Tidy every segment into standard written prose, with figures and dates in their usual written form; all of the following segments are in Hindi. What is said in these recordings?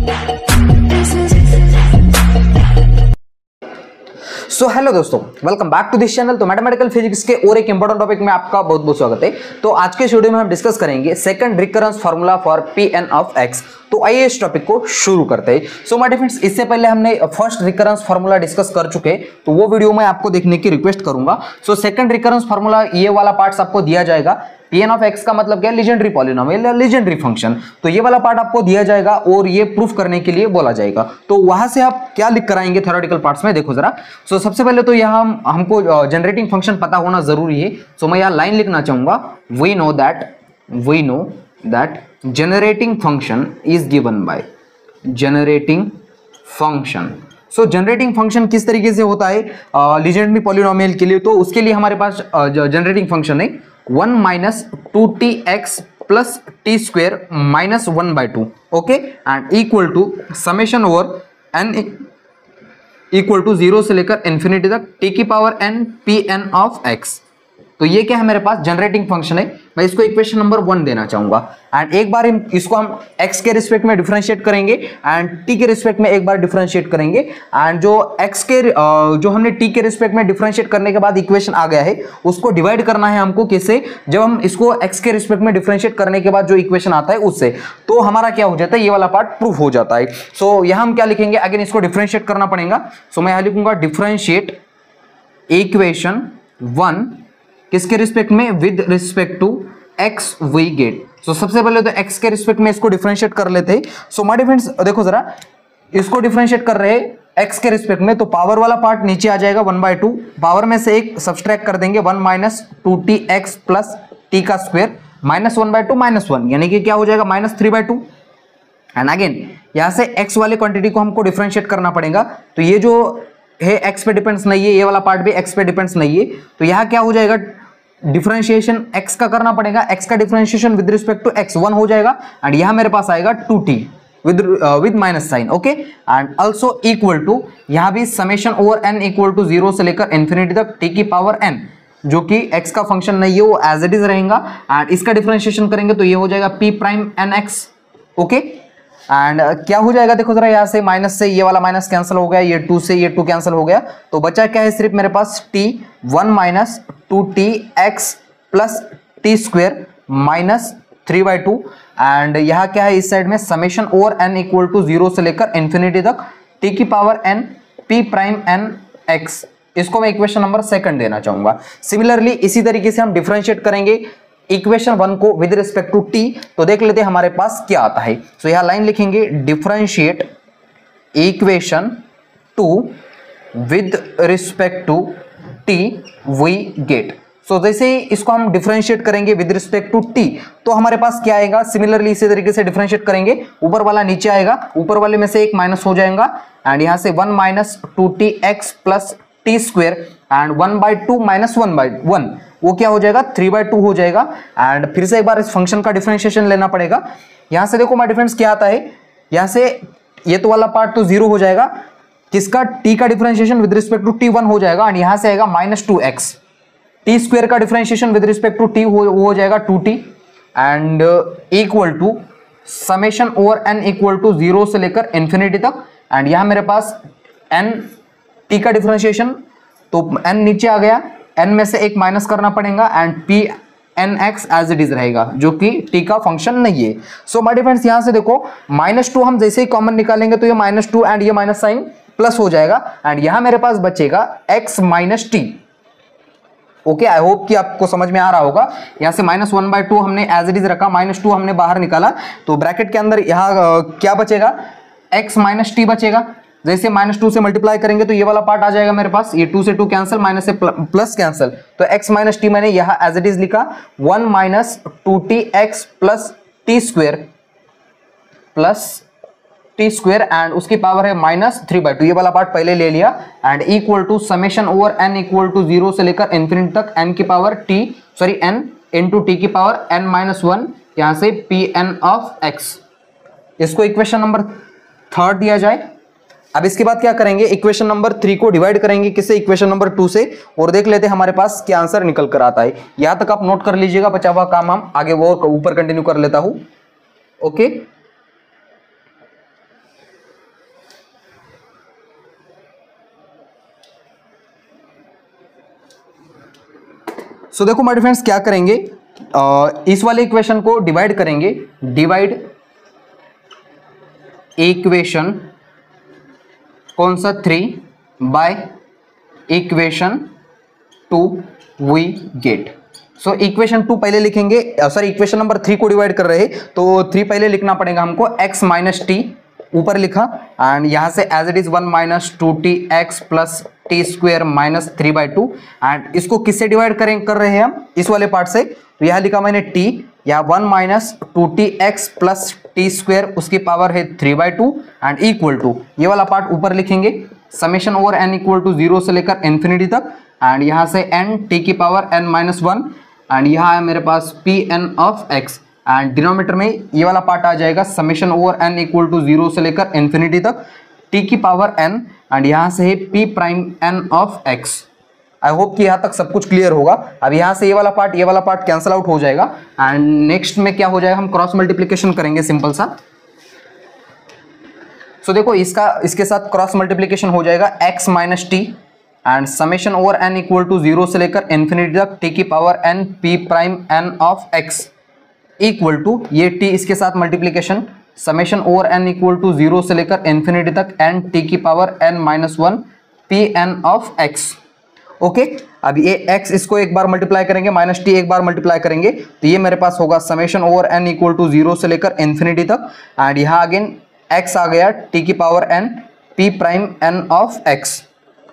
सो हेलो दोस्तों, welcome back to this channel. तो मैथमेटिकल फिजिक्स के और एक इंपॉर्टेंट टॉपिक में आपका बहुत बहुत स्वागत है। तो आज के वीडियो में हम डिस्कस करेंगे second recurrence formula for p N of x. तो आइए इस टॉपिक को शुरू करते हैं। सो माय डियर फ्रेंड्स, इससे पहले हमने फर्स्ट रिकरेंस फार्मूला डिस्कस कर चुके हैं, तो वो वीडियो मैं आपको देखने की रिक्वेस्ट करूंगा। सो सेकंड रिकरेंस फार्मूला, ये वाला पार्ट्स आपको दिया जाएगा। पी एन ऑफ एक्स का मतलब क्या है? लीजेंड्री पॉलिनोमियल या लीजेंड्री फंक्शन। तो ये वाला पार्ट आपको दिया जाएगा और ये प्रूफ करने के लिए बोला जाएगा। तो वहां से आप क्या लिख कर आएंगे थ्योरेटिकल पार्ट्स में, देखो जरा। सो सबसे पहले तो यहाँ हमको जनरेटिंग फंक्शन पता होना जरूरी है। सो मैं यहाँ लाइन लिखना चाहूंगा, we know that generating function is given by generating function. So generating function किस तरीके से होता है लीजेंड्री पॉलिनोमियल के लिए? तो उसके लिए हमारे पास जनरेटिंग फंक्शन है 1 minus 2tx plus t square minus 1/2, okay, and equal to summation over n equal to 0 से लेकर इन्फिनिटी तक t की power n p N of x। तो ये क्या है मेरे पास? जनरेटिंग फंक्शन है। मैं इसको इक्वेशन नंबर 1 देना चाहूंगा एंड एक बार इसको हम x के रिस्पेक्ट में डिफरेंशिएट करेंगे एंड t के रिस्पेक्ट में एक बार डिफरेंशिएट करेंगे। एंड जो x के जो हमने t के रिस्पेक्ट में डिफरेंशिएट करने के बाद इक्वेशन आ गया है, उसको डिवाइड करना है हमको किससे? जब हम इसको x के रिस्पेक्ट में डिफरेंशिएट करने के बाद जो इक्वेशन आता है उससे, तो हमारा क्या हो जाता है? ये वाला पार्ट प्रूफ हो जाता है। सो यहाँ हम क्या लिखेंगे? अगेन इसको डिफरेंशिएट करना पड़ेगा। सो मैं यहाँ लिखूंगा डिफरेंशिएट इक्वेशन 1 किसके रिस्पेक्ट में? With respect to x we get. So सबसे पहले तो x के रिस्पेक्ट में इसको डिफरेंशिएट कर लेते हैं। सो माय डियर फ्रेंड्स, देखो जरा, इसको डिफरेंशिएट कर रहे हैं x के रिस्पेक्ट में, तो पावर वाला पार्ट नीचे आ जाएगा 1/2, पावर में से एक सब्सट्रैक्ट कर देंगे 1 माइनस 2tx प्लस t का स्क्वायर माइनस 1/2 माइनस 1, यानी कि क्या हो जाएगा? माइनस 3/2। एंड अगेन यहां से x वाले क्वांटिटी को हमको डिफरेंशिएट करना पड़ेगा। तो ये जो है x पे डिपेंड्स नहीं है, ये वाला पार्ट भी x पे डिपेंड्स नहीं है। तो यहाँ क्या हो जाएगा? डिफरेंशिएशन x का करना पड़ेगा। x का differentiation with respect to x 1 हो जाएगा एंड यहां मेरे पास आएगा 2t विद minus sign, okay, and also equal to यहां भी summation over n equal to 0 से लेकर इन्फिनिटी तक t की पावर n, जो कि x का फंक्शन नहीं है, वो एज इट इज रहेगा। एंड इसका डिफरेंशिएशन करेंगे तो ये हो जाएगा p prime nx, okay. And क्या हो जाएगा? देखो जरा, यहां से माइनस से ये वाला माइनस कैंसिल हो गया, ये 2 से ये 2 कैंसिल हो गया, तो बचा क्या है? सिर्फ मेरे पास t 1 minus 2tx plus t square minus 3/2। And यहाँ क्या है? इस साइड में summation over n equal to 0 से लेकर इन्फिनिटी तक t की power n p prime n x। इसको मैं इक्वेशन नंबर 2 देना चाहूंगा। सिमिलरली इसी तरीके से हम डिफरेंशिएट करेंगे इक्वेशन 1 को विद रिस्पेक्ट टू t। तो देख लेते हैं हमारे पास क्या आता है। सो यहाँ लाइन लिखेंगे differentiate equation 2 with respect to t we get. So जैसे ही इसको हम डिफरेंशिएट करेंगे विद रिस्पेक्ट टू t, तो हमारे पास क्या आएगा? सिमिलरली इसी तरीके से डिफरेंशिएट करेंगे, ऊपर वाला नीचे आएगा, ऊपर वाले में से एक माइनस हो जाएगा एंड यहाँ से 1 minus 2tx plus t square and 1/2 minus 1/1, वो क्या हो जाएगा? 3/2 हो जाएगा। एंड फिर से एक बार इस फंक्शन का डिफरेंशिएशन लेना पड़ेगा। यहां से देखो माय डिफरेंस क्या आता है, यहां से ये तो वाला पार्ट तो 0 हो जाएगा, किसका? t का differentiation with respect to t1 हो जाएगा एंड यहां से आएगा माइनस 2x। टी स्क्वायर का differentiation with respect to t हो जाएगा 2t and equal to summation over n equal to 0 से लेकर इन्फिनिटी तक। एंड यहां मेरे पास n t का डिफरेंशिएशन, तो n नीचे आ गया, n में से एक माइनस करना पड़ेगा and p n x as it is रहेगा, जो कि t का फंक्शन नहीं है। सो माय डियर फ्रेंड्स, यहां से देखो -2 हम जैसे ही कॉमन निकालेंगे तो ये -2 एंड ये माइनस साइन प्लस हो जाएगा एंड यहां मेरे पास बचेगा x minus t, okay. I hope कि आपको समझ में आ रहा होगा। यहां से -1/2 हमने एज इट इज रखा, -2 हमने बाहर निकाला, तो ब्रैकेट के अंदर यहाँ क्या बचेगा? x माइनस टी बचेगा। जैसे -2 से मल्टीप्लाई करेंगे तो ये वाला पार्ट आ जाएगा मेरे पास, ये 2 से 2 कैंसिल, माइनस से प्लस कैंसिल, तो x माइनस टी मैंने यहाँ एज इट इज लिखा 1 minus 2tx plus t square plus t square and उसकी पावर है माइनस 3/2, ये वाला पार्ट पहले ले लिया and equal to summation over n equal to 0 से लेकर इन्फिनिटी तक n की पावर n इंटू टी की पावर n माइनस 1, यहाँ से पी एन ऑफ x। इसको इक्वेशन नंबर 3 दिया जाए। अब इसके बाद क्या करेंगे? इक्वेशन नंबर 3 को डिवाइड करेंगे किससे? इक्वेशन नंबर 2 से, और देख लेते हैं हमारे पास क्या आंसर निकल कर आता है। यहां तक आप नोट कर लीजिएगा, बचा हुआ काम हम आगे वो ऊपर कंटिन्यू कर लेता हूं, ओके। सो देखो माय फ्रेंड्स क्या करेंगे, इस वाले इक्वेशन को डिवाइड करेंगे, डिवाइड इक्वेशन कौन सा 3 by equation 2 we get. So equation 2 पहले लिखेंगे, सॉरी इक्वेशन नंबर 3 को डिवाइड कर रहे हैं तो 3 पहले लिखना पड़ेगा हमको, x माइनस टी ऊपर लिखा एंड यहां से as it is 1 minus 2t x plus t square minus 3/2 and इसको किससे डिवाइड कर रहे हैं हम, इस वाले पार्ट से। तो यहां लिखा मैंने t, या 1 minus 2t x plus t square उसकी पावर है 3/2 एंड इक्वल टू ये वाला पार्ट ऊपर लिखेंगे summation over n equal to 0 से लेकर इन्फिनिटी तक एंड यहां से n t की पावर n माइनस 1 एंड यहाँ है मेरे पास P N of x and denominator में ये वाला पार्ट आ जाएगा summation over n equal to 0 से लेकर इन्फिनिटी तक t की पावर n एंड यहाँ से है p prime n of x। I hope कि यहाँ तक सब कुछ क्लियर होगा। अब यहाँ से ये वाला पार्ट कैंसिल आउट हो जाएगा एंड नेक्स्ट में क्या हो जाएगा, हम क्रॉस मल्टीप्लीकेशन करेंगे सिंपल सा। सो देखो इसके साथ क्रॉस मल्टीप्लीकेशन हो जाएगा x minus t and summation over n equal to 0 से लेकर इन्फिनिटी तक t की power n p prime n of x equal to ये t इसके साथ multiplication summation over n equal to 0 से लेकर इन्फिनिटी तक n t की power n minus 1 p n of x। Okay, अब ये x इसको एक बार मल्टीप्लाई करेंगे, माइनस टी एक बार मल्टीप्लाई करेंगे तो ये मेरे पास होगा summation over n equal to 0 से लेकर इन्फिनिटी तक एंड यहाँ अगेन x आ गया t की power n p prime n of x।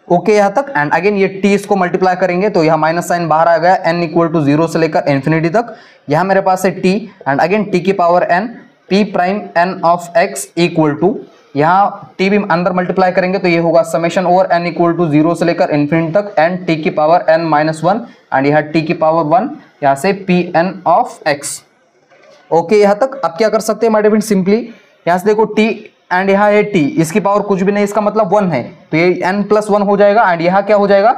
Okay यहाँ तक एंड अगेन ये t इसको मल्टीप्लाई करेंगे तो यहाँ माइनस साइन बाहर आ गया, n इक्वल टू 0 से लेकर इन्फिनिटी तक। यहाँ मेरे पास है t एंड अगेन t की power n p prime n of x equal to यहाँ t भी अंदर मल्टीप्लाई करेंगे तो ये होगा summation over n equal to 0 से लेकर इन्फिनिटी तक n t की पावर n माइनस 1 एंड यहाँ t की पावर 1 यहाँ से p n of x। Okay यहाँ तक। अब क्या कर सकते हैं माय सिंपली यहाँ से देखो t एंड यहाँ है t, इसकी पावर कुछ भी नहीं, इसका मतलब 1 है तो ये n प्लस 1 हो जाएगा एंड यहाँ क्या हो जाएगा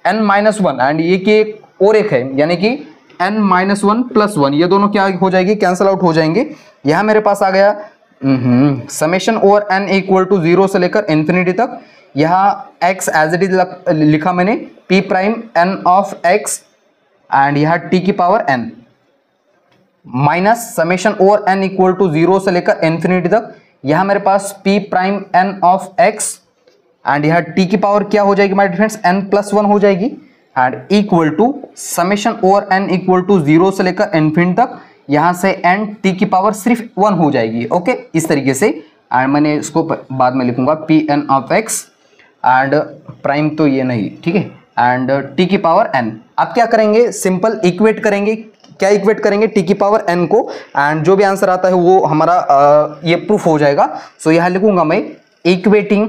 n माइनस 1 एंड ये की एक और एक है यानी कि n माइनस 1 प्लस 1, ये दोनों क्या हो जाएगी, कैंसिल आउट हो जाएंगे। यहाँ मेरे पास आ गया summation over n equal to 0 से लेकर इन्फिनिटी तक, यहाँ x एज इट इज लिखा मैंने p prime n of x and यहाँ t की power n minus summation over n equal to 0 से लेकर इन्फिनिटी तक, यहाँ मेरे पास p prime n of x and यहाँ t की पावर क्या हो जाएगी माय फ्रेंड्स n प्लस 1 हो जाएगी and equal to summation over n equal to 0 से लेकर इन्फिनिटी तक, यहाँ से n t की पावर सिर्फ 1 हो जाएगी। ओके इस तरीके से एंड मैंने इसको बाद में लिखूंगा p n of x and prime तो ये नहीं, ठीक है, एंड t की पावर n। अब क्या करेंगे, सिंपल इक्वेट करेंगे, क्या इक्वेट करेंगे t की पावर n को एंड जो भी आंसर आता है वो हमारा ये प्रूफ हो जाएगा। सो यहाँ लिखूंगा मैं इक्वेटिंग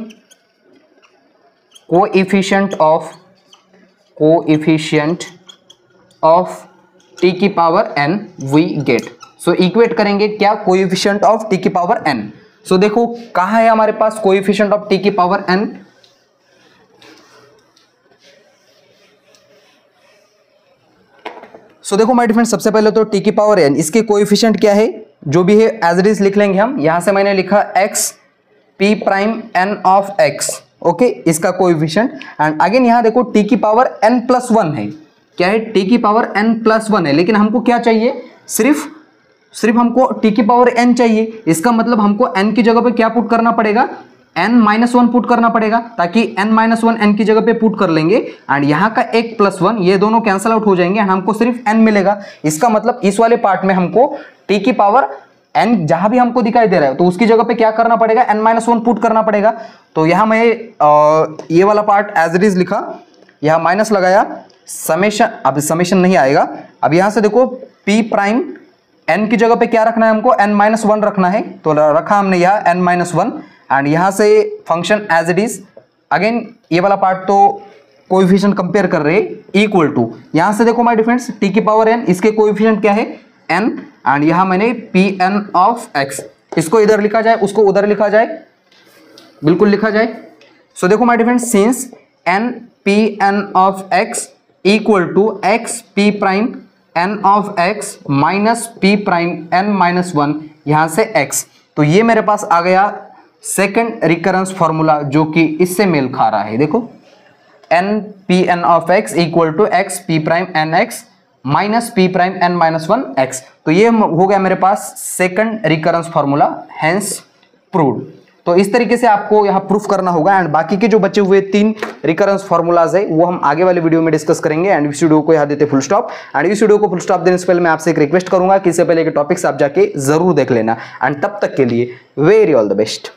कोएफिशिएंट ऑफ t की power n we get. So equate करेंगे क्या, कोएफिशिएंट ऑफ t की पावर n। सो देखो कहाँ है हमारे पास कोएफिशिएंट ऑफ t की पावर n, सो देखो माय फ्रेंड्स सबसे पहले तो t की पावर n इसके कोएफिशिएंट क्या है, जो भी है एज इट इज लिख लेंगे हम। यहां से मैंने लिखा x p prime n of x। Okay इसका कोएफिशिएंट एंड अगेन यहां देखो t की पावर n प्लस 1 है, क्या है t की पावर n प्लस 1 है, लेकिन हमको क्या चाहिए, सिर्फ हमको t की पावर n चाहिए। इसका मतलब हमको n की जगह पे क्या पुट करना पड़ेगा, n माइनस 1 पुट करना पड़ेगा, ताकि n माइनस 1 n की जगह पे पुट कर लेंगे एंड यहाँ का एक प्लस 1 ये दोनों कैंसिल आउट हो जाएंगे एंड हमको सिर्फ n मिलेगा। इसका मतलब इस वाले पार्ट में हमको t की पावर n जहां भी हमको दिखाई दे रहा है तो उसकी जगह पे क्या करना पड़ेगा, n माइनस 1 पुट करना पड़ेगा। तो यहाँ मैं ये वाला पार्ट एज इट इज लिखा, यहाँ माइनस लगाया, समेशन, अब समेशन नहीं आएगा। अब यहाँ से देखो p प्राइम n की जगह पे क्या रखना है हमको, n माइनस 1 रखना है, तो रखा हमने यहाँ n माइनस 1 एंड यहाँ से function as it is. Again ये वाला पार्ट तो कोएफिशिएंट कंपेयर कर रहे हैं इक्वल टू, यहाँ से देखो माय फ्रेंड्स t की पावर n इसके कोएफिशिएंट क्या है n एंड यहाँ मैंने pn ऑफ x, इसको इधर लिखा जाए उसको उधर लिखा जाए, बिल्कुल लिखा जाए। सो देखो my friends since n pn of x equal to x p prime n of x minus p prime n minus 1 यहाँ से x, तो ये मेरे पास आ गया सेकंड रिकरेंस फॉर्मूला जो कि इससे मेल खा रहा है। देखो n p n of x equal to x p prime n x minus P prime N minus one x. तो ये हो गया मेरे पास second recurrence formula, hence proved. तो इस तरीके से आपको यहां प्रूफ करना होगा एंड बाकी के जो बचे हुए 3 रिकरेंस फॉर्मूलाज है वो हम आगे वाले वीडियो में डिस्कस करेंगे। एंड इस वीडियो को यहां देते फुल स्टॉप। एंड इस वीडियो को फुल स्टॉप देने से पहले मैं आपसे एक रिक्वेस्ट करूंगा कि इससे पहले के टॉपिक्स आप जाके जरूर देख लेना। एंड तब तक के लिए वेरी ऑल द बेस्ट।